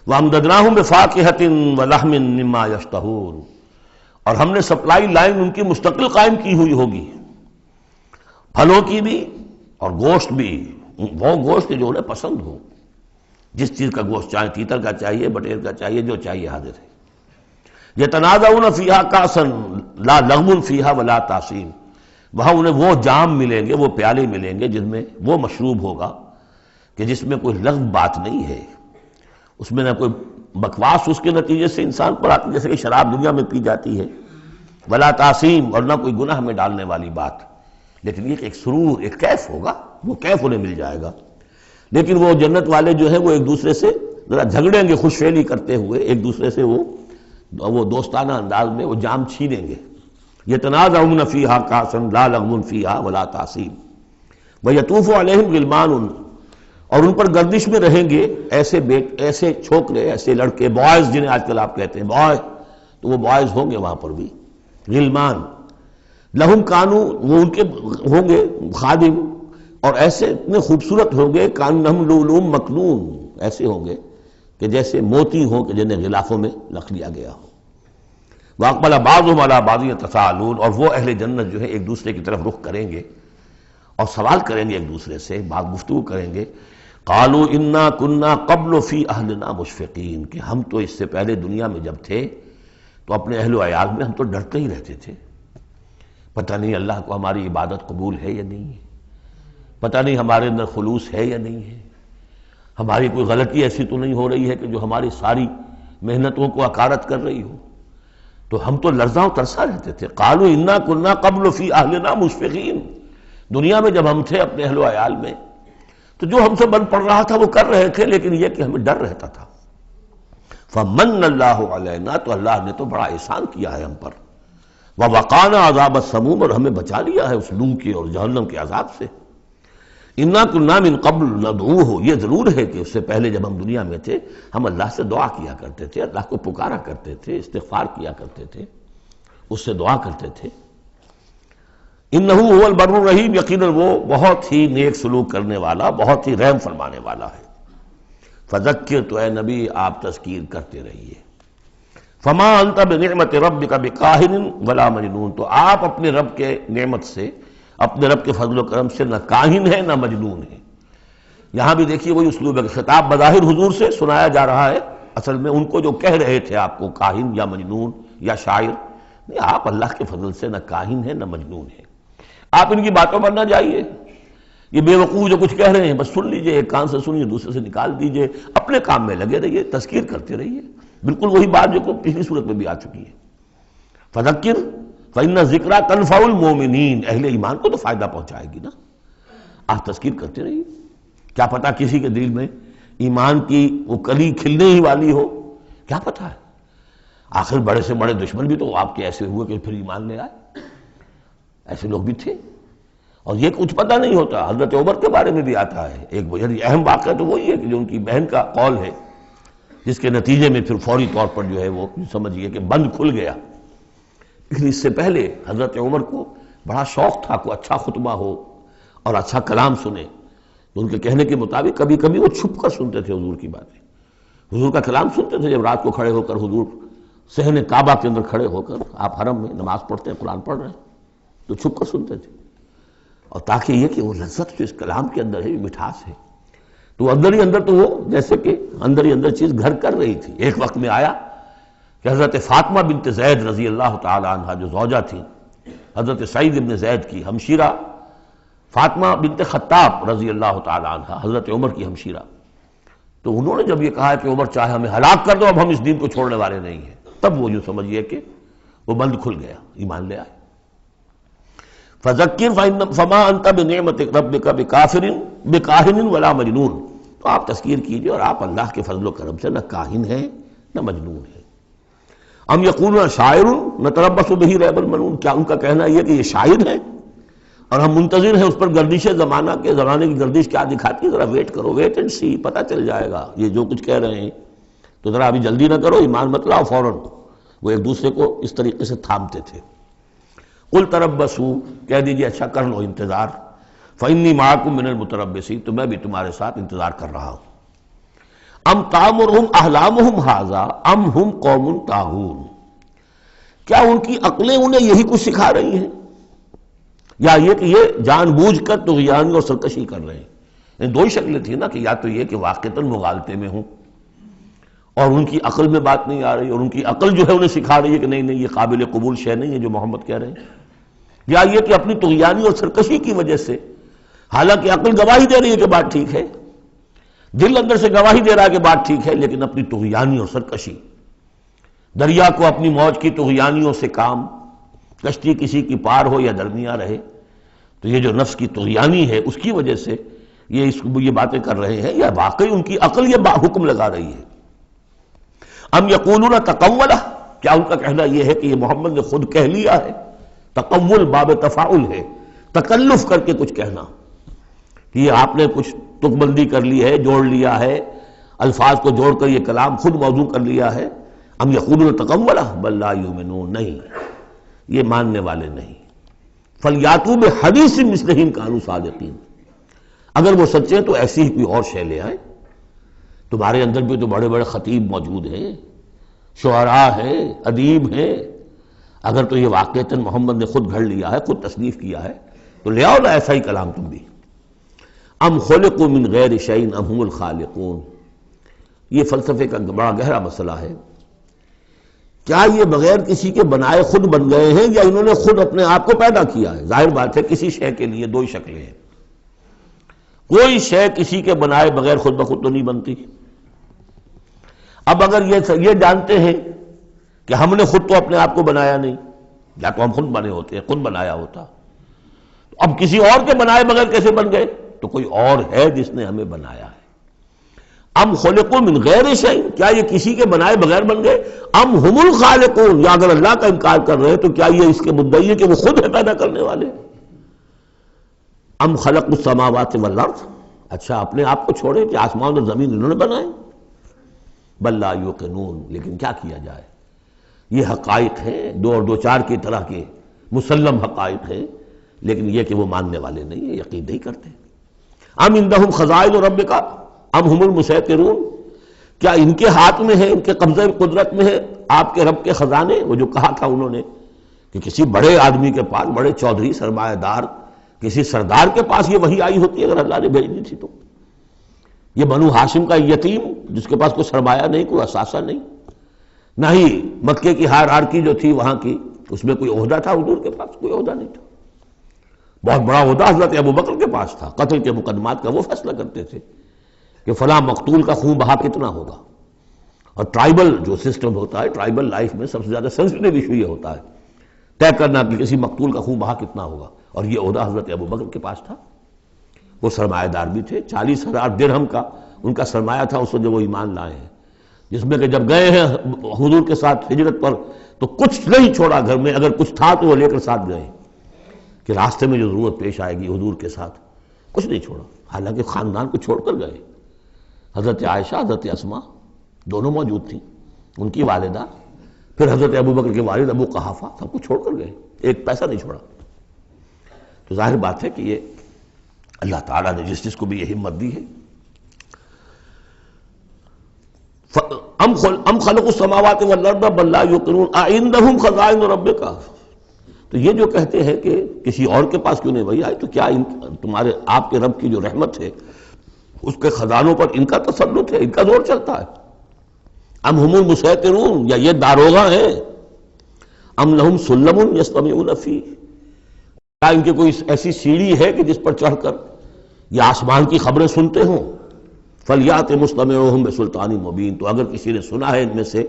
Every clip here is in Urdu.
وَأَمْدَدْنَاهُمْ بِفَاكِهَةٍ وَلَحْمٍ مِّمَّا يَشْتَهُونَ، اور ہم نے سپلائی لائن ان کی مستقل قائم کی ہوئی ہوگی، پھلوں کی بھی اور گوشت بھی، وہ گوشت جو انہیں پسند ہو، جس چیز کا گوشت چاہے، تیتر کا چاہیے، بٹیر کا چاہیے، جو چاہیے حاضر ہے۔ یتنازعون فیہا کاسا لا لغو فیہا ولا تاثیم، وہاں انہیں وہ جام ملیں گے، وہ پیالے ملیں گے جن میں وہ مشروب ہوگا کہ جس میں کوئی لغو بات نہیں ہے، اس میں نہ کوئی بکواس اس کے نتیجے سے انسان پر آتی جیسے کہ شراب دنیا میں پی جاتی ہے، ولا تعصیم، اور نہ کوئی گناہ میں ڈالنے والی بات، لیکن یہ کہ ایک سرور، ایک کیف ہوگا، وہ کیف انہیں مل جائے گا۔ لیکن وہ جنت والے جو ہیں وہ ایک دوسرے سے ذرا جھگڑیں گے، خوش فہمی کرتے ہوئے ایک دوسرے سے وہ دوستانہ انداز میں وہ جام چھینیں گے۔ یتنازعون فیہا کاسا لا لغو فیہا ولا تعصیم ویطوف علیہم غلمان، اور ان پر گردش میں رہیں گے ایسے چھوکرے، ایسے لڑکے، بوائز جنہیں آج کل آپ کہتے ہیں بوائے، تو وہ بوائز ہوں گے وہاں پر بھی، غلمان لہم کانو، وہ ان کے ہوں گے خادم، اور ایسے اتنے خوبصورت ہوں گے کانہم لؤلؤ مکنون، ایسے ہوں گے کہ جیسے موتی ہوں کہ جنہیں غلافوں میں رکھ لیا گیا ہو۔ واقبل بعضهم على بعض يتساءلون، اور وہ اہل جنت جو ہے ایک دوسرے کی طرف رخ کریں گے اور سوال کریں گے ایک دوسرے سے، بات گفتگو کریں گے۔ قالوا انا كنا قبل في اهلنا مشفقین، کہ ہم تو اس سے پہلے دنیا میں جب تھے تو اپنے اہل و عیال میں ہم تو ڈرتے ہی رہتے تھے، پتہ نہیں اللہ کو ہماری عبادت قبول ہے یا نہیں ہے، پتہ نہیں ہمارے اندر خلوص ہے یا نہیں ہے، ہماری کوئی غلطی ایسی تو نہیں ہو رہی ہے کہ جو ہماری ساری محنتوں کو اکارت کر رہی ہو، تو ہم تو لرزاں و ترساں رہتے تھے۔ قالوا انا كنا قبل في اهلنا مشفقین، دنیا میں جب ہم تھے اپنے اہل و عیال میں تو جو ہم سے بن پڑ رہا تھا وہ کر رہے تھے، لیکن یہ کہ ہمیں ڈر رہتا تھا۔ فمن اللہ علینا، تو اللہ نے تو بڑا احسان کیا ہے ہم پر، ووقانا عذاب السموم، اور ہمیں بچا لیا ہے اس لو کے اور جہنم کے عذاب سے۔ انا كنا من قبل ندعوہ، یہ ضرور ہے کہ اس سے پہلے جب ہم دنیا میں تھے ہم اللہ سے دعا کیا کرتے تھے، اللہ کو پکارا کرتے تھے، استغفار کیا کرتے تھے، اس سے دعا کرتے تھے۔ انہ هو البر الرحیم، یقیناً وہ بہت ہی نیک سلوک کرنے والا، بہت ہی رحم فرمانے والا ہے۔ فذکر، تو اے نبی آپ تذکیر کرتے رہیے۔ فما انت بنعمت ربک بکاہن ولا مجنون، تو آپ اپنے رب کے نعمت سے، اپنے رب کے فضل و کرم سے نہ کاہن ہے نہ مجنون ہے۔ یہاں بھی دیکھیے وہی اسلوب ہے، خطاب بظاہر حضور سے سنایا جا رہا ہے، اصل میں ان کو جو کہہ رہے تھے آپ کو کاہن یا مجنون یا شاعر، نہیں، آپ اللہ کے فضل سے نہ کاہن ہے نہ مجنون ہے، آپ ان کی باتوں پر نہ جائیے، یہ بے وقوف جو کچھ کہہ رہے ہیں بس سن لیجئے، ایک کان سے سنیے دوسرے سے نکال دیجئے، اپنے کام میں لگے رہیے، تذکیر کرتے رہیے، بالکل وہی بات جو پچھلی صورت میں بھی آ چکی ہے۔ فذکر فإن الذکریٰ تنفع المؤمنین، اہل ایمان کو تو فائدہ پہنچائے گی نا، آپ تذکیر کرتے رہیے، کیا پتہ کسی کے دل میں ایمان کی وہ کلی کھلنے ہی والی ہو، کیا پتہ ہے، آخر بڑے سے بڑے دشمن بھی تو آپ کے ایسے ہوئے کہ پھر ایمان لے آئے، ایسے لوگ بھی تھے، اور یہ کچھ پتہ نہیں ہوتا۔ حضرت عمر کے بارے میں بھی آتا ہے ایک اہم واقعہ، تو وہی ہے کہ جو ان کی بہن کا قول ہے، جس کے نتیجے میں پھر فوری طور پر جو ہے وہ سمجھیے کہ بند کھل گیا، لیکن اس سے پہلے حضرت عمر کو بڑا شوق تھا کوئی اچھا خطبہ ہو اور اچھا کلام سنے، تو ان کے کہنے کے مطابق کبھی کبھی وہ چھپ کر سنتے تھے حضور کی باتیں، حضور کا کلام سنتے تھے، جب رات کو کھڑے ہو کر حضور صحن کعبہ کے اندر کھڑے ہو کر، آپ حرم میں نماز پڑھتے ہیں، قرآن پڑھ رہے ہیں، تو چھپ کر سنتے تھے، اور تاکہ یہ کہ وہ لذت جو اس کلام کے اندر ہے، مٹھاس ہے، تو اندر ہی اندر تو وہ جیسے کہ اندر ہی اندر چیز گھر کر رہی تھی۔ ایک وقت میں آیا کہ حضرت فاطمہ بنت زید رضی اللہ تعالی عنہ، جو زوجہ تھی حضرت سعید بن زید کی ہمشیرہ، فاطمہ بنت خطاب رضی اللہ تعالی عنہ، حضرت عمر کی ہمشیرہ، تو انہوں نے جب یہ کہا کہ عمر چاہے ہمیں ہلاک کر دو، اب ہم اس دین کو چھوڑنے والے نہیں ہیں، تب وہ یوں سمجھیے کہ وہ بند کھل گیا، ایمان لے آئے۔ فذکر فما انت بنعمت ربک بکاہن ولا مجنون، تو آپ تذکیر کیجئے اور آپ اللہ کے فضل و کرم سے نہ کاہن ہیں نہ مجنون ہیں۔ ام یقولون شاعر نتربص بہ ریب المنون، کیا ان کا کہنا یہ کہ یہ شاعر ہے اور ہم منتظر ہیں اس پر گردش زمانہ کے، زمانے کی گردش کیا دکھاتی ہے، ذرا ویٹ کرو، ویٹ اینڈ سی، پتہ چل جائے گا یہ جو کچھ کہہ رہے ہیں، تو ذرا ابھی جلدی نہ کرو، ایمان مت لاؤ فوراً۔ وہ ایک دوسرے کو اس طریقے سے تھامتے تھے۔ قل تربصوا، کہہ دیجئے اچھا کر لو انتظار، فإنی معکم من المتربصین، تو میں بھی تمہارے ساتھ انتظار کر رہا ہوں۔ ام تامرہم احلامہم ھذا ام ہم قوم طاغون، کیا ان کی عقلیں انہیں یہی کچھ سکھا رہی ہیں، یا یہ کہ یہ جان بوجھ کر طغیان اور سرکشی کر رہے ہیں؟ دو ہی شکلیں تھیں نا، کہ یا تو یہ کہ واقعتاً مغالطے میں ہوں اور ان کی عقل میں بات نہیں آ رہی، اور ان کی عقل جو ہے انہیں سکھا رہی ہے کہ نہیں نہیں یہ قابل قبول شے نہیں ہے جو محمد کہہ رہے ہیں، یا یہ کہ اپنی طغیانی اور سرکشی کی وجہ سے، حالانکہ عقل گواہی دے رہی ہے کہ بات ٹھیک ہے، دل اندر سے گواہی دے رہا ہے کہ بات ٹھیک ہے، لیکن اپنی طغیانی اور سرکشی، دریا کو اپنی موج کی طغیانیوں سے کام، کشتی کسی کی پار ہو یا درمیان رہے، تو یہ جو نفس کی طغیانی ہے اس کی وجہ سے یہ باتیں کر رہے ہیں، یا واقعی ان کی عقل یہ حکم لگا رہی ہے؟ ام یقولون تقولہ، کیا ان کا کہنا یہ ہے کہ یہ محمد نے خود کہہ لیا ہے؟ تقول باب تفاعل ہے، تکلف کر کے کچھ کہنا، کہ یہ آپ نے کچھ تک بندی کر لی ہے، جوڑ لیا ہے، الفاظ کو جوڑ کر یہ کلام خود موضوع کر لیا ہے۔ ام یقولون تقولہ بل لا یؤمنون، نہیں یہ ماننے والے نہیں۔ فلیاتوا بحدیث مثلہ ان کانوا صادقین، اگر وہ سچے ہیں تو ایسی ہی کوئی اور شے لے آئے۔ تمہارے اندر بھی تو بڑے بڑے خطیب موجود ہیں، شعراء ہیں، ادیب ہیں، اگر تو یہ واقعتاً محمد نے خود گھڑ لیا ہے، خود تصنیف کیا ہے، تو لے آؤ نا ایسا ہی کلام تم بھی۔ ام خلقوا من غیر شیء ام هم الخالقون، یہ فلسفے کا بڑا گہرا مسئلہ ہے۔ کیا یہ بغیر کسی کے بنائے خود بن گئے ہیں، یا انہوں نے خود اپنے آپ کو پیدا کیا ہے؟ ظاہر بات ہے کسی شے کے لیے دو ہی شکلیں ہیں، کوئی شے کسی کے بنائے بغیر خود بخود تو نہیں بنتی۔ اب اگر یہ جانتے ہیں کہ ہم نے خود تو اپنے آپ کو بنایا نہیں، یا تو ہم خود بنے ہوتے ہیں، خود بنایا ہوتا، تو اب کسی اور کے بنائے بغیر کیسے بن گئے؟ تو کوئی اور ہے جس نے ہمیں بنایا ہے۔ ام خلقوا من غیر شیء، کیا یہ کسی کے بنائے بغیر بن گئے؟ ام هم الخالقون، یا اگر اللہ کا انکار کر رہے ہیں تو کیا یہ اس کے مدعی ہے کہ وہ خود ہے پیدا کرنے والے؟ ام خلقوا السماوات والارض، اچھا اپنے آپ کو چھوڑے کہ آسمان اور زمین انہوں نے بنائے؟ بل لا یوقنون، لیکن کیا کیا جائے، یہ حقائق ہیں، دو اور دو چار کی طرح کے مسلم حقائق ہیں، لیکن یہ کہ وہ ماننے والے نہیں ہیں، یقین نہیں کرتے۔ ام عندہم خزائن ربک ام ہم المسیطرون، کیا ان کے ہاتھ میں ہے، ان کے قبضے قدرت میں ہے آپ کے رب کے خزانے؟ وہ جو کہا تھا انہوں نے کہ کسی بڑے آدمی کے پاس، بڑے چودھری سرمایہ دار کسی سردار کے پاس یہ وحی آئی ہوتی ہے اگر اللہ نے بھیج دی تھی، تو یہ بنو ہاشم کا یتیم جس کے پاس کوئی سرمایہ نہیں، کوئی اثاثہ نہیں، نہ ہی مکے کی ہائرارکی جو تھی وہاں کی اس میں کوئی عہدہ تھا، حضور کے پاس کوئی عہدہ نہیں تھا۔ بہت بڑا عہدہ حضرت ابوبکر کے پاس تھا، قتل کے مقدمات کا وہ فیصلہ کرتے تھے کہ فلاں مقتول کا خون بہا کتنا ہوگا، اور ٹرائبل جو سسٹم ہوتا ہے، ٹرائبل لائف میں سب سے زیادہ سینسٹیو ایشو یہ ہوتا ہے طے کرنا کہ کسی مقتول کا خون بہا کتنا ہوگا، اور یہ عہدہ حضرت ابوبکر کے پاس تھا۔ وہ سرمایہ دار بھی تھے، 40,000 درہم کا ان کا سرمایہ تھا اس وقت جب وہ ایمان لائے ہیں، جس میں کہ جب گئے ہیں حضور کے ساتھ ہجرت پر تو کچھ نہیں چھوڑا گھر میں، اگر کچھ تھا تو وہ لے کر ساتھ گئے کہ راستے میں جو ضرورت پیش آئے گی حضور کے ساتھ، کچھ نہیں چھوڑا، حالانکہ خاندان کو چھوڑ کر گئے۔ حضرت عائشہ، حضرت اسماء دونوں موجود تھیں، ان کی والدہ، پھر حضرت ابوبکر کے والد ابو قحافہ، سب کو چھوڑ کر گئے، ایک پیسہ نہیں چھوڑا۔ تو ظاہر بات ہے کہ یہ اللہ تعالیٰ نے جس کو بھی یہ ہمت دی ہے۔ ام خلقوا السماوات والارض بل لا یوقنون اعندہم خزائن ربک، تو یہ جو کہتے ہیں کہ کسی اور کے پاس کیوں نہیں وہی آئی، تو کیا تمہارے آپ کے رب کی جو رحمت ہے اس کے خزانوں پر ان کا تسلط ہے، ان کا زور چلتا ہے؟ ام ہم المسیطرون، یا یہ داروغہ ہیں؟ ام لہم سلم یستمعون فیہ، کیا ان کے کوئی ایسی سیڑھی ہے کہ جس پر چڑھ کر یہ آسمان کی خبریں سنتے ہوں؟ فلیات مستمعہم بسلطان مبین، تو اگر کسی نے سنا ہے ان میں سے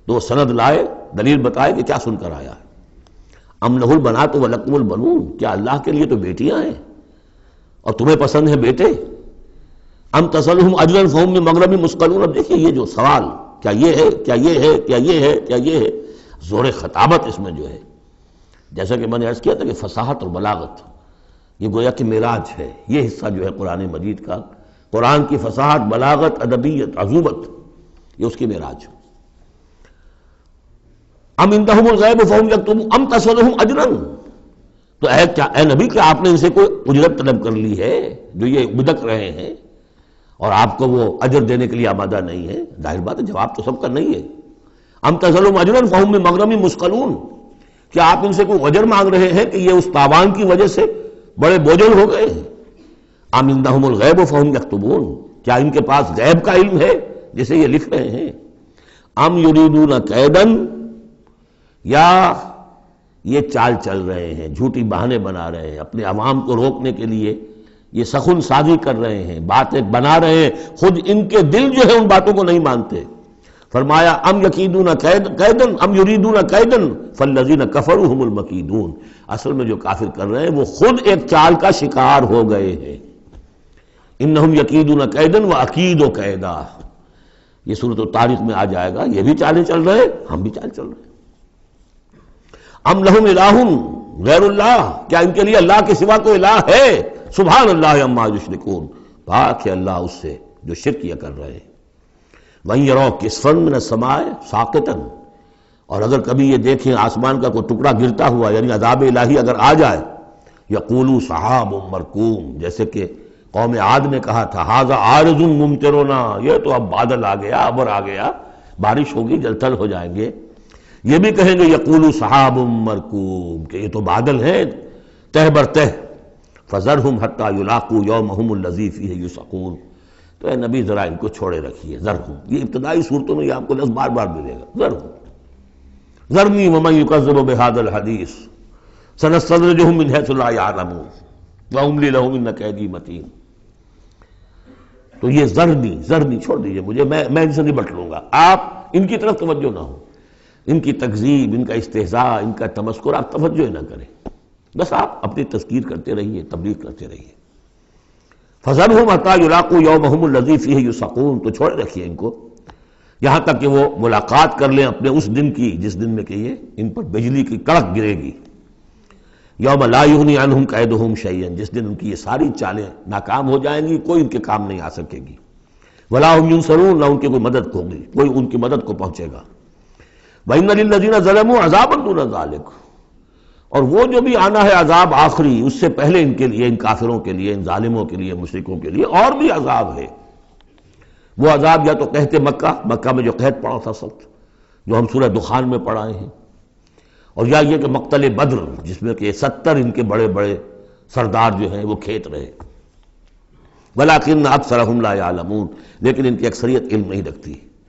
تو وہ سند لائے، دلیل بتائے کہ کیا سن کر آیا ہے۔ ام لہ البنات ولکم البنون، کیا اللہ کے لیے تو بیٹیاں ہیں اور تمہیں پسند ہیں بیٹے؟ ام تسألہم اجرا فہم من مغرم مثقلون، اب دیکھیے یہ جو سوال، کیا یہ ہے، کیا یہ ہے، کیا یہ ہے، کیا یہ ہے، زور خطابت اس میں جو ہے، جیسا کہ میں نے عرض کیا تھا کہ فصاحت اور بلاغت یہ گویا کہ معراج ہے، یہ حصہ جو ہے قرآن مجید کا، قرآن کی فصاحت، بلاغت، ادبیت، عذوبت، یہ اس کی معراج۔ ام عندہم الغیب فہم یکتبون ام تسألہم اجرا، تو اے نبی کیا آپ نے ان سے کوئی اجرت طلب کر لی ہے جو یہ بدک رہے ہیں؟ اور آپ کو وہ اجر دینے کے لیے آمادہ نہیں ہے؟ ظاہر بات ہے جواب تو سب کا نہیں ہے. ام تسألهم اجرا فهم من مغرم مثقلون، کیا آپ ان سے کوئی اجر مانگ رہے ہیں کہ یہ اس تاوان کی وجہ سے بڑے بوجھل ہو گئے ہیں؟ ام عندهم الغیب فهم یکتبون، کیا ان کے پاس غیب کا علم ہے جسے یہ لکھ رہے ہیں؟ ام یریدون کیدا، یا یہ چال چل رہے ہیں، جھوٹی بہانے بنا رہے ہیں اپنے عوام کو روکنے کے لیے، یہ سخن سازی کر رہے ہیں، باتیں بنا رہے ہیں، خود ان کے دل جو ہے ان باتوں کو نہیں مانتے. فرمایا ام یکیدون کیدا ام یریدون کیدا فالذین کفروا هم المکیدون، اصل میں جو کافر کر رہے ہیں وہ خود ایک چال کا شکار ہو گئے ہیں. انہم یکیدون کیدا واکید کیدا، یہ سورۃ الطارق میں آ جائے گا. یہ بھی چالیں چل رہے ہیں، ہم بھی چال چل رہے ہیں. ام لہم الہ غیر اللہ، کیا ان کے لیے اللہ کے سوا کوئی الہ ہے؟ سبحان اللہ عما یشرکون، پاک ہے اللہ اس سے جو شرک کیا کر رہے ہیں. وَإِن يَرَوْا كِسْفًا مِنَ السَّمَاءِ سَاقِطًا، اور اگر کبھی یہ دیکھیں آسمان کا کوئی ٹکڑا گرتا ہوا، یعنی عذاب الہی اگر آ جائے، یقولوا سحاب مرکوم، جیسے کہ قوم عاد نے کہا تھا ھذا عارض ممطرنا، یہ تو اب بادل آ گیا، ابر آ گیا، بارش ہوگی، جل تھل ہو جائیں گے. یہ بھی کہیں گے یقولوا سحاب مرکوم، کہ یہ تو بادل ہیں تہ بر تہ. فذرہم حتی یلاقوا یومہم الذی فیہ یوثقون، تو اے نبی ذرا ان کو چھوڑے رکھیے. ذرہم، یہ ابتدائی صورتوں میں یہ آپ کو لفظ بار بار ملے گا. ذرہم ذرنی ومن یکذب بہذا الحدیث سنستدرجہم من حیث لا یعلمون واملی لہم ان کیدی متین. تو یہ ذرنی چھوڑ دیجئے مجھے، میں ان سے نبٹ لوں گا. آپ ان کی طرف توجہ نہ ہو، ان کی تکذیب، ان کا استہزاء، ان کا تمسخر آپ توجہ نہ کریں، بس آپ اپنی تذکیر کرتے رہیے، تبلیغ کرتے رہیے. فذرہم حتی یلاقوا یومہم الذی فیہ یوثقون، تو چھوڑے رکھیے ان کو یہاں تک کہ وہ ملاقات کر لیں اپنے اس دن کی جس دن میں کہ یہ ان پر بجلی کی کڑک گرے گی. یوم لا یغنی عنہم کیدہم شیئا، جس دن ان کی یہ ساری چالیں ناکام ہو جائیں گی، کوئی ان کے کام نہیں آ سکے گی. ولا ہم ینصرون، نہ ان کی کوئی مدد ہوگی، کوئی ان کی مدد کو پہنچے گا. وَإِنَّ لِلَّذِينَ ظَلَمُوا عَذَابًا دُونَ ذَلِكَ، اور وہ جو بھی آنا ہے عذاب آخری، اس سے پہلے ان کے لیے، ان کافروں کے لیے، ان ظالموں کے لیے، مشرکوں کے لیے اور بھی عذاب ہے. وہ عذاب یا تو قحط مکہ میں جو قحط پڑا تھا سخت، جو ہم سورہ دخان میں پڑھائے ہیں، اور یا یہ کہ مقتل بدر جس میں کہ 70 ان کے بڑے بڑے سردار جو ہیں وہ کھیت رہے. وَلَٰكِنَّ أَكْثَرَهُمْ لَا يَعْلَمُونَ، لیکن ان کی اکثریت علم نہیں رکھتی.